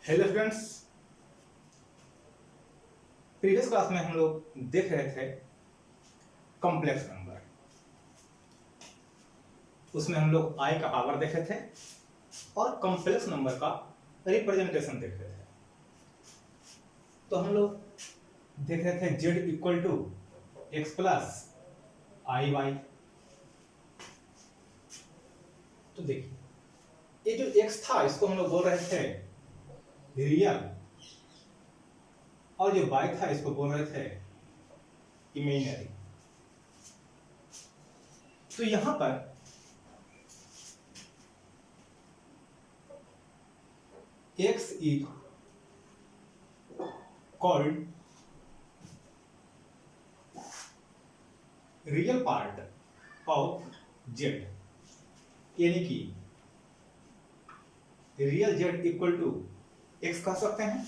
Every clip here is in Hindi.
Hello friends. प्रीवियस क्लास में हम लोग देख रहे थे कॉम्प्लेक्स नंबर। उसमें हम लोग आई का पावर देखे थे और कॉम्प्लेक्स नंबर का रिप्रेजेंटेशन देख रहे थे। तो हम लोग देख रहे थे z equal to x plus i y. तो देखिए ये जो x था इसको हम लोग बोल रहे थे रियल, और जो y था इसको बोल रहे थे इमेजिनरी। तो यहां पर x is called real part of z, यानी कि real z equal to x कह सकते हैं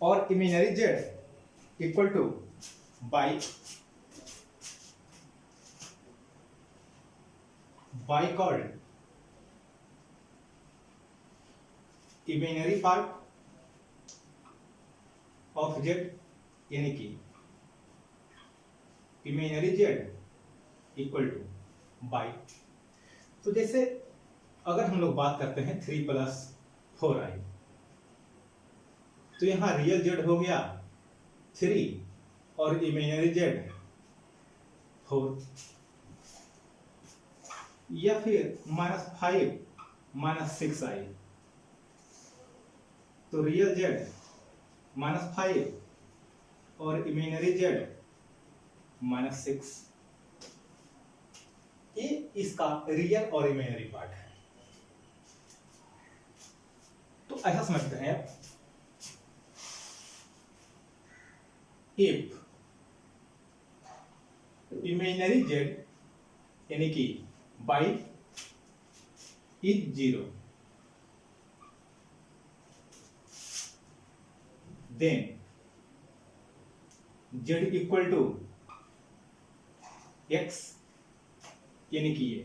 और imaginary z equal to y called imaginary part of z, यानी कि imaginary z equal to y। तो जैसे अगर हम लोग बात करते हैं 3 प्लस 4i, तो यहां रियल z हो गया 3 और इमेजिनरी z 4, या फिर -5 -6i, तो रियल z -5 और इमेजिनरी z -6। ये इसका रियल और इमेजिनरी पार्ट है। तो ऐसा समझते हैं इफ इमेजिनरी z यानी कि y is 0, then z equal to x, यानी कि ये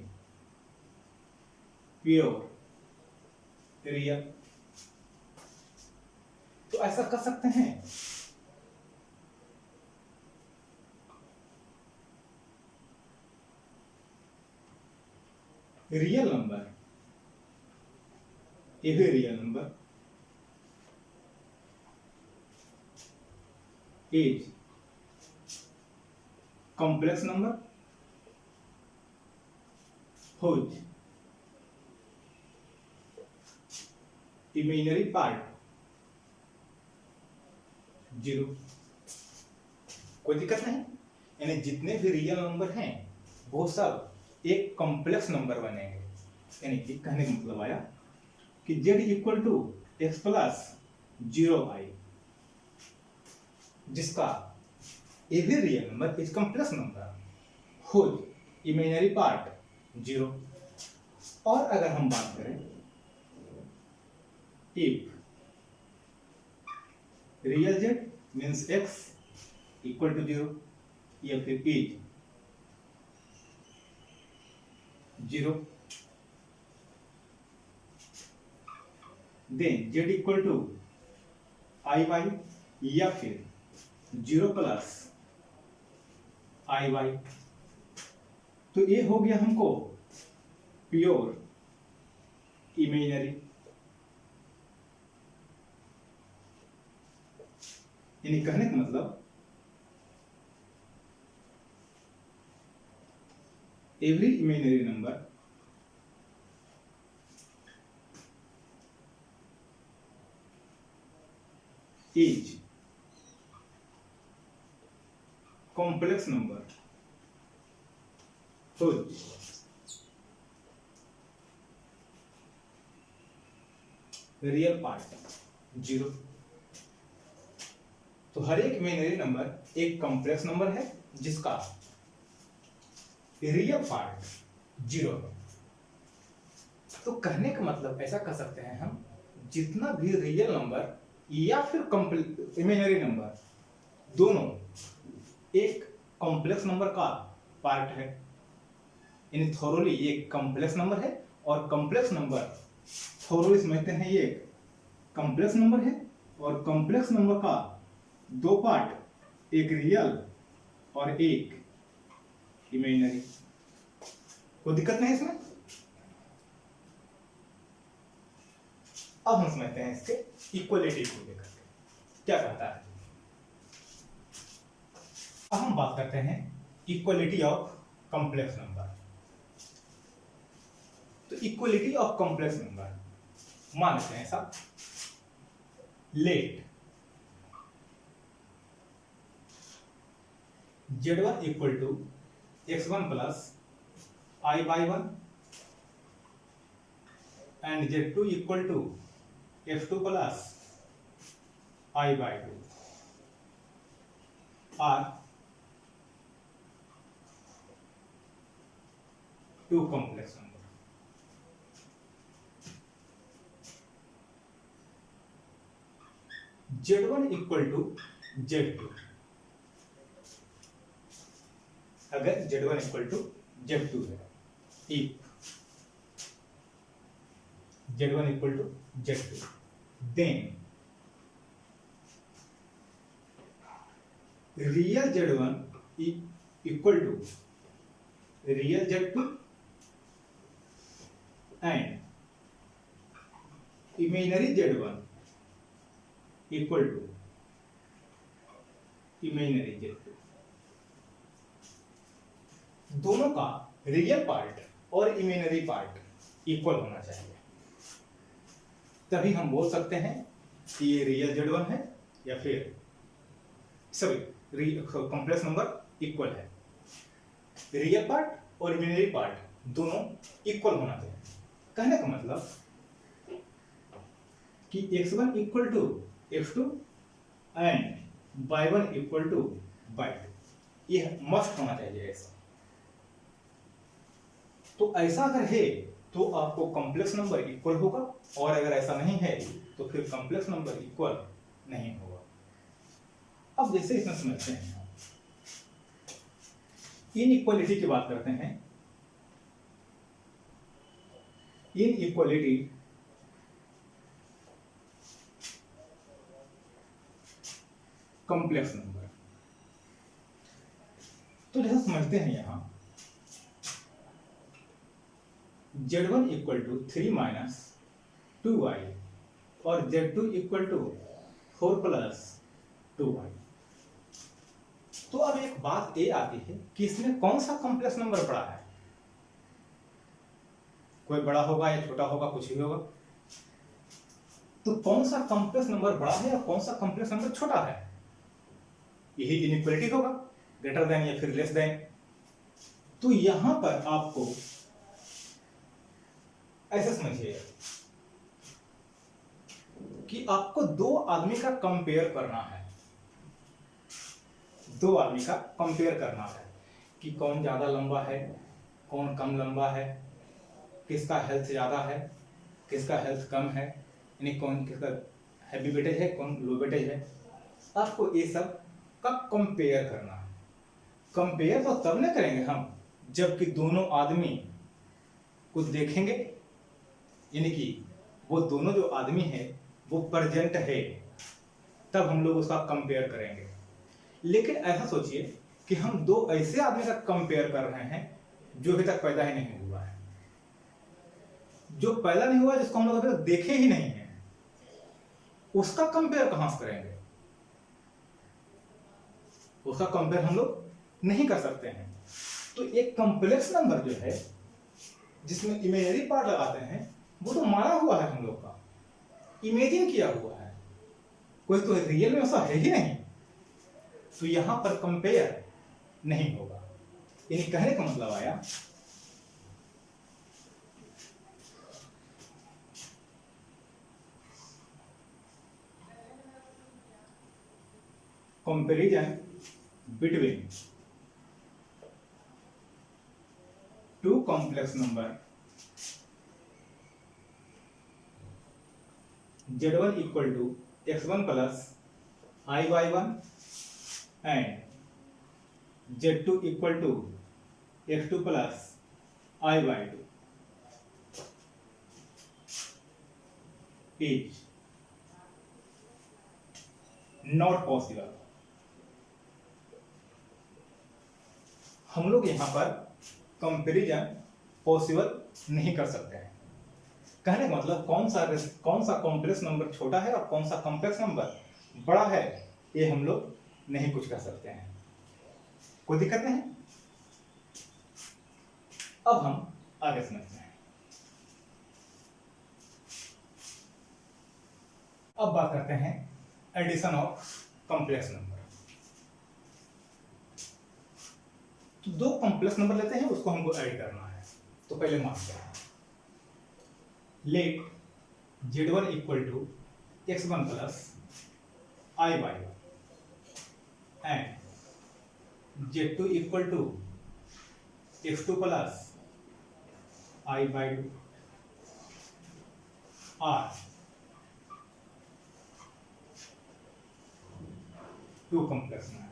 प्योर रियल। तो ऐसा कर सकते हैं रियल नंबर, ये है real number is complex number whose imaginary part 0। कोई दिक्कत नहीं, यानी जितने भी रियल नंबर हैं वो सब एक कॉम्प्लेक्स नंबर बनेंगे। यानी कि कहने का मतलब आया कि z equal to x plus 0i, जिसका every real number is complex number whose imaginary part 0। और अगर हम बात करें if real z means x equal to 0 या फिर is 0, then z equal to i y या फिर 0 प्लस आई वाई। तो ये हो गया हमको प्योर इमेजिनरी, यानी कहने का मतलब every imaginary number is complex number whose real part 0। तो हर एक इमेजिनरी नंबर एक कॉम्प्लेक्स नंबर है जिसका रियल पार्ट 0 है। तो कहने का मतलब ऐसा कह सकते हैं हम, जितना भी रियल नंबर या फिर इमेजिनरी नंबर दोनों एक कॉम्प्लेक्स नंबर का पार्ट है, यानी थोरोली ये कॉम्प्लेक्स नंबर है। और कॉम्प्लेक्स नंबर थोरोली समझते हैं ये कॉम्प्लेक्स नंबर है और कॉम्प्लेक्स नंबर का दो पार्ट, एक रियल और एक इमेजिनरी। कोई दिक्कत नहीं इसमें। अब हम समझते हैं इसके इक्वलिटी को लेकर के क्या कहता है। अब हम बात करते हैं इक्वलिटी ऑफ कॉम्प्लेक्स नंबर। तो इक्वलिटी ऑफ कॉम्प्लेक्स नंबर मान लेते हैं ऐसा, let Z1 equal to x1 plus i/1 and Z2 equal to x2 plus i/2 are two complex number. Z1 equal to Z2, अगर Z1 इक्वल टू Z2 है, if Z1 equal to Z2, then real Z1 equal to real Z2 and imaginary Z1 equal to imaginary Z2। दोनों का रियल पार्ट और इमेजिनरी पार्ट इक्वल होना चाहिए, तभी हम बोल सकते हैं कि ये रियल Z1 है या फिर सॉरी कॉम्प्लेक्स नंबर इक्वल है। रियल पार्ट और इमेजिनरी पार्ट दोनों इक्वल होना चाहिए। कहने का मतलब कि x1 equal to x2 and y1 equal to y2, ये मस्ट होना चाहिए ऐसा। तो ऐसा अगर है तो आपको कॉम्प्लेक्स नंबर इक्वल होगा, और अगर ऐसा नहीं है तो फिर कॉम्प्लेक्स नंबर इक्वल नहीं होगा। अब जैसे इसमें समझते हैं, इनइक्वालिटी की बात करते हैं। इनइक्वालिटी कॉम्प्लेक्स नंबर, तो जैसे समझते हैं यहां Z1 equal to 3 minus 2y और Z2 equal to 4 plus 2y। तो अब एक बात ये आती है कि इसमें कौन सा कॉम्प्लेक्स नंबर बड़ा है। कोई बड़ा होगा या छोटा होगा, कुछ भी होगा। तो कौन सा कॉम्प्लेक्स नंबर बड़ा है और कौन सा कॉम्प्लेक्स नंबर छोटा है, यही इनइक्वालिटी होगा, ग्रेटर देन या फिर लेस देन। तो यहां पर आपको ऐसे समझिए कि आपको दो आदमी का कंपेयर करना है, दो आदमी का कंपेयर करना है कि कौन ज्यादा लंबा है, कौन कम लंबा है, किसका हेल्थ ज्यादा है, किसका हेल्थ कम है, यानी कौन किसका हैवी वेटेज है, कौन लो वेटेज है। आपको ये सब का कंपेयर करना है। कंपेयर तो तब न करेंगे हम जबकि दोनों आदमी को देखेंगे, यानी कि वो दोनों जो आदमी है वो प्रेजेंट है, तब हम लोग उसका कंपेयर करेंगे। लेकिन ऐसा सोचिए कि हम दो ऐसे आदमी का कंपेयर कर रहे हैं जो अभी तक पैदा ही नहीं हुआ है, जो पैदा नहीं हुआ, जिसको हम लोग अभी तक देखे ही नहीं है, उसका कंपेयर कहां से करेंगे। उसका कंपेयर हम लोग नहीं कर सकते हैं। तो एक कॉम्प्लेक्स नंबर जो है जिसमें इमेजिनरी पार्ट लगाते हैं, वो तो माना हुआ है हम लोग का, इमेजिन किया हुआ है, कोई तो रियल में ऐसा है ही नहीं। तो यहां पर कंपेयर नहीं होगा। यानी कहने का मतलब आया comparison between two complex number Z1 equal to x1 plus i/1 and Z2 equal to x2 plus i/2 is not possible. हम लोग यहां पर कंपैरिजन पॉसिबल नहीं कर सकते हैं। कहने का मतलब कौन सा कॉम्प्लेक्स नंबर छोटा है और कौन सा कॉम्प्लेक्स नंबर बड़ा है, ये हम लोग नहीं कुछ कर सकते हैं। कोई दिक्कत नहीं। अब हम आगे समझते हैं। अब बात करते हैं एडिशन ऑफ कॉम्प्लेक्स नंबर। तो दो कॉम्प्लेक्स नंबर लेते हैं, उसको हमको ऐड करना है। तो पहले मानते हैं let z1 equal to x1 plus i by and z2 equal to x2 plus i by are two complex number.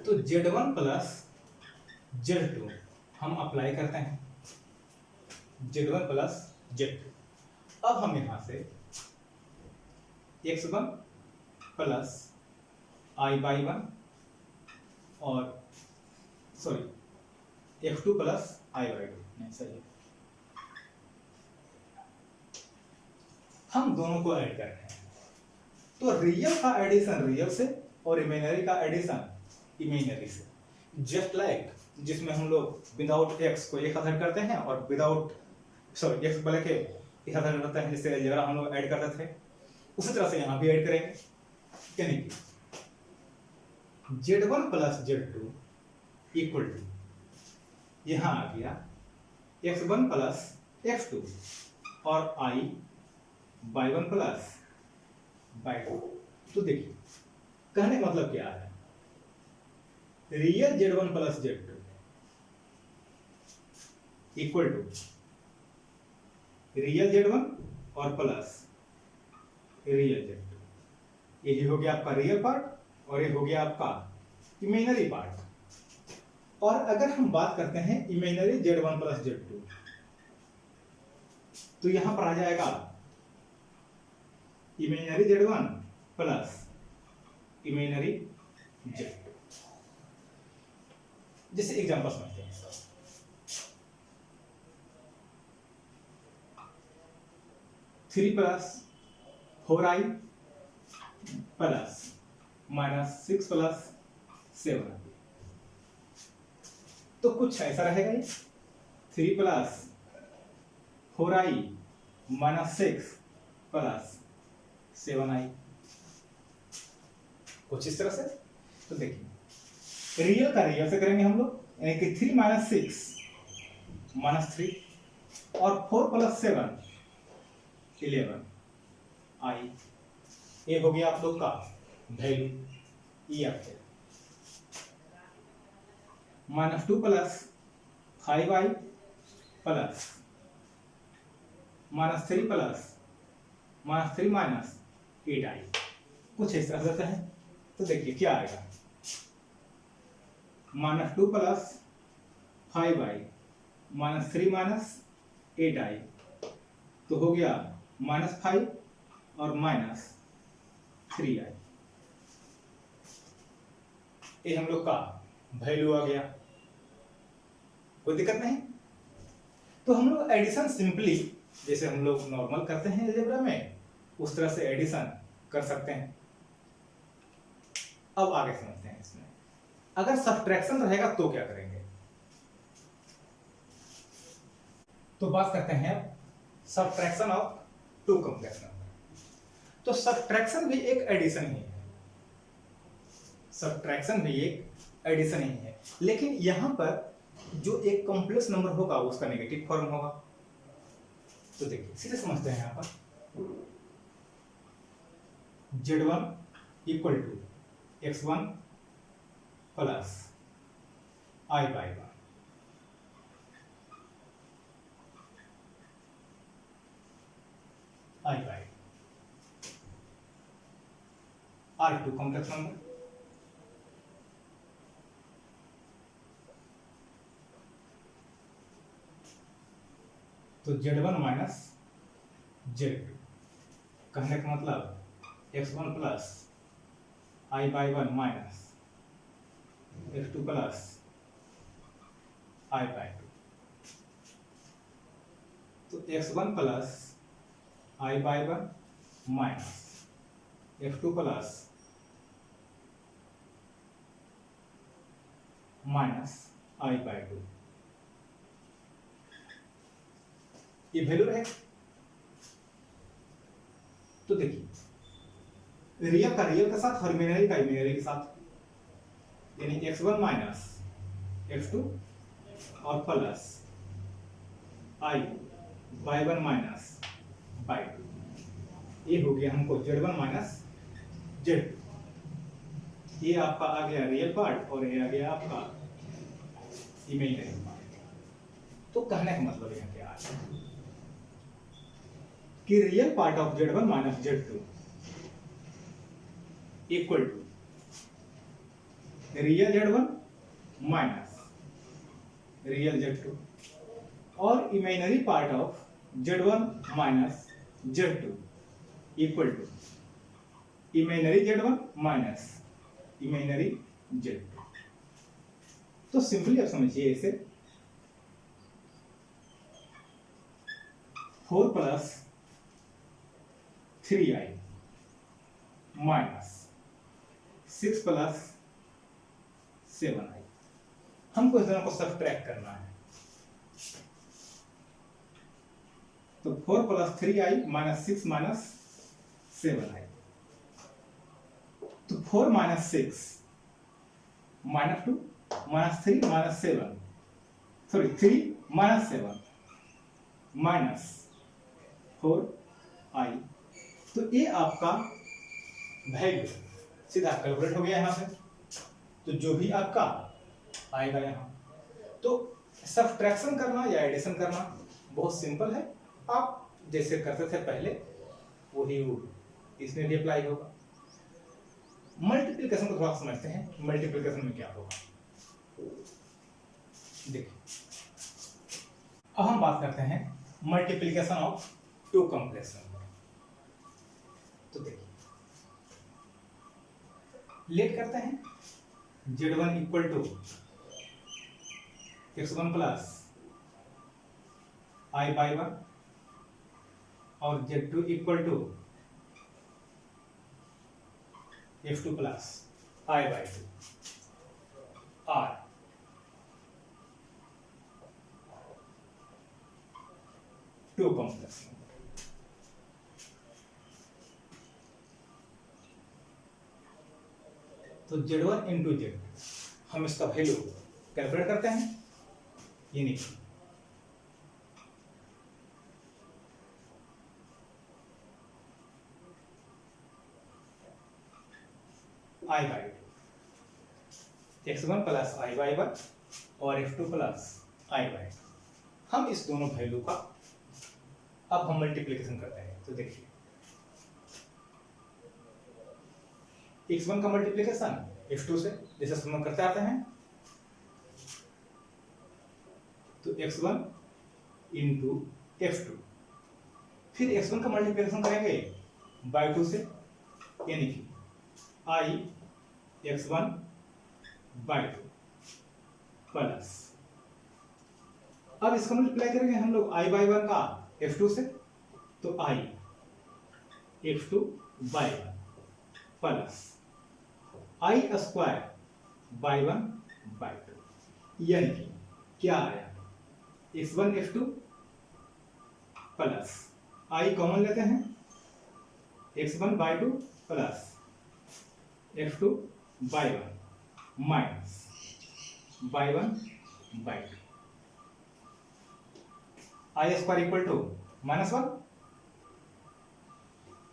तो z1 प्लस z2 हम अप्लाई करते हैं, z1 प्लस z2। अब हम यहां से x1 प्लस i बाई 1 और sorry x2 plus i by 2, नहीं सही है, हम दोनों को ऐड करते हैं। तो रियल का एडिशन रियल से और इमेजिनरी का एडिशन इमेजिनरी से। जस्ट लाइक जिसमें हम लोग विदाउट एक्स को एक साथ करते हैं और विदाउट एक्स बल्कि के एक साथ करते हैं, जिससे अलजेब्रा हम लोग ऐड करते थे, उसी तरह से यहां भी ऐड करेंगे। यानी कि z1 plus z2 equal to यहां आ गया x1 प्लस x2 और i बाई 1 प्लस बाई 2। तो देखिए कहने का मतलब क्या है, real z1 plus z2 equal to real z1 और प्लस रियल z2। यही हो गया आपका रियल पार्ट और ये हो गया आपका इमेजिनरी पार्ट। और अगर हम बात करते हैं इमेजिनरी z1 प्लस z2, तो यहां पर आ जाएगा imaginary z1 plus imaginary z2। जैसे एग्जांपल समझते हैं इसका। 3 plus 4i plus minus 6 plus 7। तो कुछ ऐसा रहेगा ये 3 plus 4i minus 6 plus 7i, कुछ इस तरह से। तो देखिए रियल का रियल से करेंगे हम लोग, यानी कि 3 माइनस 6 माइनस 3 और 4 प्लस 7 11 आई। ये हो गया आप लोग का वैल्यू ई आपके minus 2 plus 5i plus minus 3 plus minus 3 minus 8i, कुछ इस तरह से है। तो देखिए क्या आएगा, minus 2 plus 5i minus 3 minus 8i, तो हो गया माइनस 5 और माइनस 3i। ये हम लोग का वैल्यू आ गया, कोई दिक्कत नहीं। तो हम लोग एडिशन सिंपली जैसे हम लोग नॉर्मल करते हैं अलजेब्रा में, उस तरह से एडिशन कर सकते हैं। अब आगे समझते हैं इसमें अगर सब्ट्रैक्शन रहेगा तो क्या करेंगे। तो बात करते हैं subtraction of two complex number. तो सब्ट्रैक्शन भी एक एडिशन ही है, सब्ट्रैक्शन भी एक एडिशन ही है, लेकिन यहां पर जो एक कॉम्प्लेक्स नंबर होगा उसका नेगेटिव फॉर्म होगा। तो देखिए सीधे समझते हैं यहां पर z1 equal to x1 plus i by 1 i by r2 complex number. तो z1 माइनस Z2। कहने का मतलब x1 plus i/1 minus x2 plus i/2। तो x1 plus i/1 minus x2 plus minus i/2 ये वैल्यू है। तो देखिए रियल का रियल के साथ और इमेजिनरी का इमेजिनरी के साथ, यानी x1 माइनस x2 और प्लस i/1 माइनस y2, ये हो गया हमको z1 माइनस z2। ये आपका आ गया रियल पार्ट और ये आ गया आपका इमेजिनरी पार्ट। तो कहने का मतलब यहाँ क्या है कि real part of z1 minus z2 equal to real z1 minus real z2 और imaginary part of z1 minus z2 equal to imaginary z1 minus imaginary z2। तो सिंपली आप समझिए इसे 4 plus 3i minus 6 plus 7i। हमको इस दोनों को सब्ट्रैक्ट करना है। तो 4 plus 3i minus 6 minus 7i। तो 4 minus 6 minus 2 minus 3 minus 7, sorry 3 minus 7 minus 4i। तो ये आपका वैल्यू सीधा कैलकुलेट हो गया यहाँ से। तो जो भी आपका आएगा यहाँ, तो सब्ट्रैक्शन करना या एडिशन करना बहुत सिंपल है। आप जैसे करते थे पहले वही इसमें भी अप्लाई होगा। मल्टीप्लिकेशन को थोड़ा समझते हैं। मल्टीप्लिकेशन में क्या होगा देखिए, अब हम बात करते हैं multiplication of two complex number. तो देखिए लेट करते हैं z1 equal to x1 plus i/1 और z2 equal to x2 plus i/2 r two complex number. तो z1 इंटू z, हम इसका वैल्यू कैलकुलेट करते हैं। ये नहीं i/2 x1 प्लस i/1 और x2 प्लस i/2। हम इस दोनों वैल्यू का अब हम मल्टीप्लिकेशन करते हैं। तो देखिए x1 का मल्टीप्लिकेशन x2 से जैसे हम करते आते हैं, तो x1 इंटू x2, फिर x1 का मल्टीप्लिकेशन करेंगे by2 से, यानी कि i x1 by2 प्लस, अब इसका मल्टीप्लाई करेंगे हम लोग i/1 का x2 से, तो i x2 by1 plus i square by1 by2, यानी कि क्या आया x1 x2 plus i common लेते हैं x1 by2 plus x2 by1 minus by1 by2, i square equal to -1।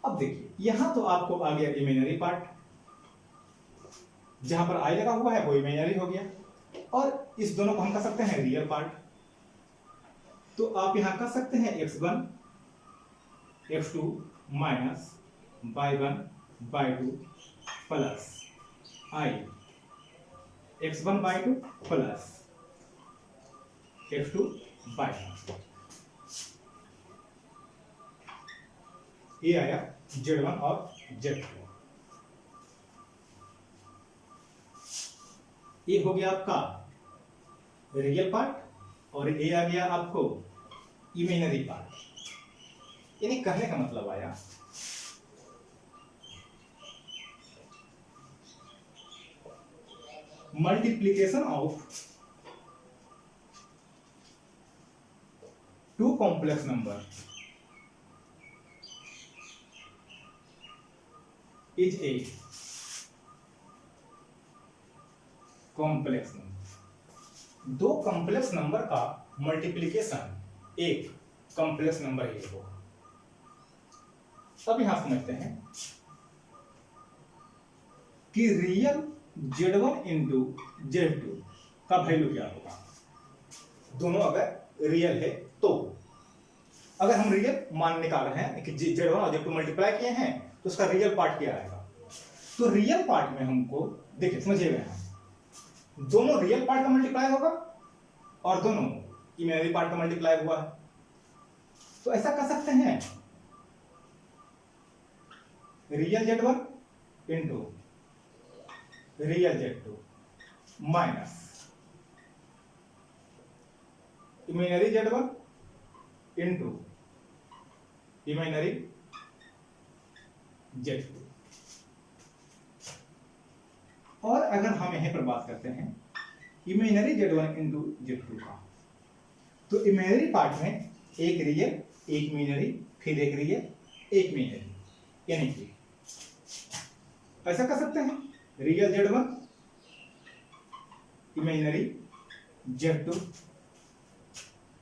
अब देखिए यहां तो आपको आ गया इमेजिनरी पार्ट, जहां पर i लगा हुआ है वो इमेजिनरी हो गया, और इस दोनों को हम कर सकते हैं रियल पार्ट। तो आप यहां कर सकते हैं x1 x2 minus y1 y2 plus i x1 y2 plus x2 y1। ये आया Z1 और Z2। ये हो गया आपका रियल पार्ट और ये आ गया आपको इमेजिनरी पार्ट। यानी कहने का मतलब आया multiplication of two complex number is a complex number. दो कॉम्प्लेक्स नंबर का मल्टीप्लिकेशन एक कॉम्प्लेक्स नंबर ही होगा। अब यहां समझते हैं कि रियल Z1 इंटू Z2 का वैल्यू क्या होगा। दोनों अगर रियल है तो अगर हम रियल मान निकाल रहे हैं कि Z1 और Z2 मल्टीप्लाई किए हैं तो उसका रियल पार्ट क्या आएगा। तो रियल पार्ट में हमको देखिए समझिएगा, यहाँ दोनों रियल पार्ट का मल्टीप्लाई होगा और दोनों इमेजिनरी पार्ट का मल्टीप्लाई हुआ है। तो ऐसा कर सकते हैं real Z1 into real Z2 minus imaginary Z1 into imaginary Z2। और अगर हम यहीं पर बात करते हैं इमेजिनरी Z1 इंटू Z2 का, तो इमेजिनरी पार्ट में एक रियल एक इमेजिनरी फिर एक रियल एक इमेजिनरी, यानी कि ऐसा कर सकते हैं real Z1 imaginary Z2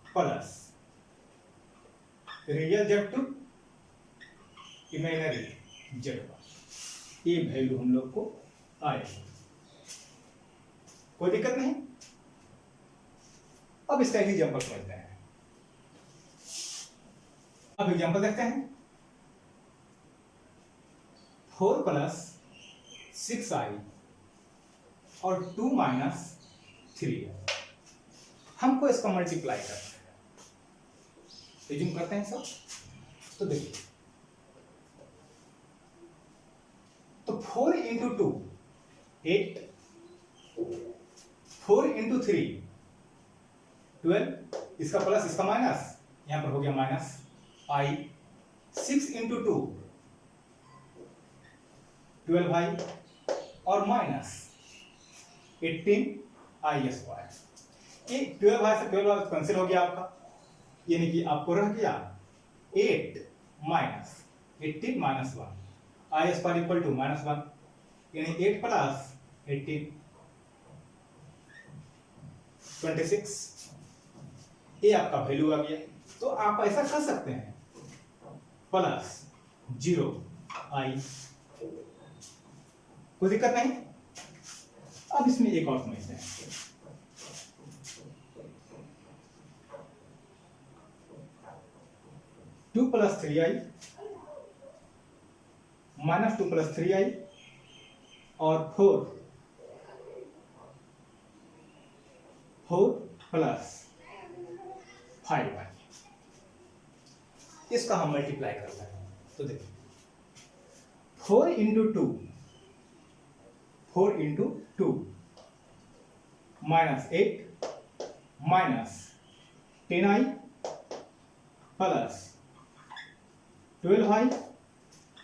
plus real Z2 imaginary Z1। ये वैल्यू हम लोग को आएगी, कोई दिक्कत नहीं। अब इसका एक एग्जांपल समझते हैं। अब एग्जांपल देखते हैं 4 प्लस 6i और 2 माइनस 3i। हमको इसका मल्टीप्लाई करना है। रिज्यूम करते हैं सब। तो देखिए, तो 4 इंटू 2 8, 4 इंटू 3 12, इसका प्लस इसका माइनस, यहां पर हो गया माइनस i। 6 इंटू 2 12i और माइनस 18i स्क्वायर। ये 12i से 12i कैंसिल हो गया आपका, यानी कि आपको रह गया 8 minus 18 minus 1 i square equal to minus 1, यानी 8 प्लस 18 26। ये आपका वैल्यू आ गया। तो आप ऐसा कर सकते हैं प्लस 0i, कोई दिक्कत नहीं। अब इसमें एक और समझते हैं। Two plus 3i minus 2 plus 3i और 4 प्लस 5i, इसका हम मल्टीप्लाई करते हैं। तो देखिए 4 into 2 minus 8 minus 10i plus 12i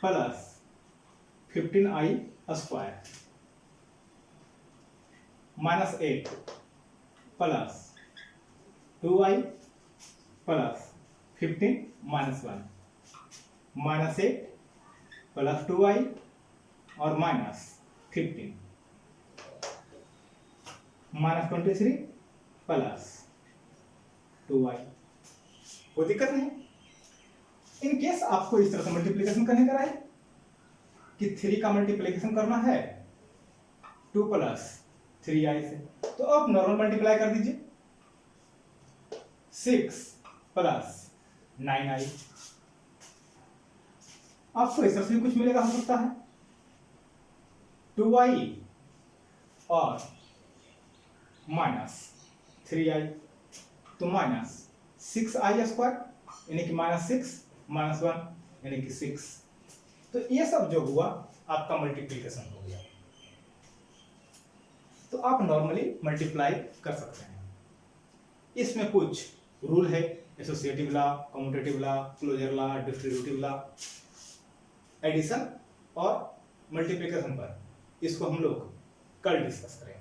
plus 15i square minus 8 plus 2i plus 15 minus 1 minus 8 plus 2i और माइनस 15 माइनस 23 प्लस 2i। कोई दिक्कत नहीं। इन केस आपको इस तरह से मल्टीप्लिकेशन करने का है कि 3 का मल्टीप्लिकेशन करना है 2 प्लस 3i से, तो आप नॉर्मल मल्टीप्लाई कर दीजिए 6 प्लस 9i। आपको इस तरह से भी कुछ मिलेगा, हो सकता है 2i और माइनस 3i, तो माइनस 6i स्क्वायर, यानी कि माइनस 6 माइनस 1 यानी कि 6। तो ये सब जो हुआ आपका मल्टीप्लिकेशन हो गया। तो आप नॉर्मली मल्टीप्लाई कर सकते हैं। इसमें कुछ रूल है, associative law, commutative law, closure law, distributive law, addition और मल्टीप्लिकेशन पर। इसको हम लोग कल डिस्कस करेंगे।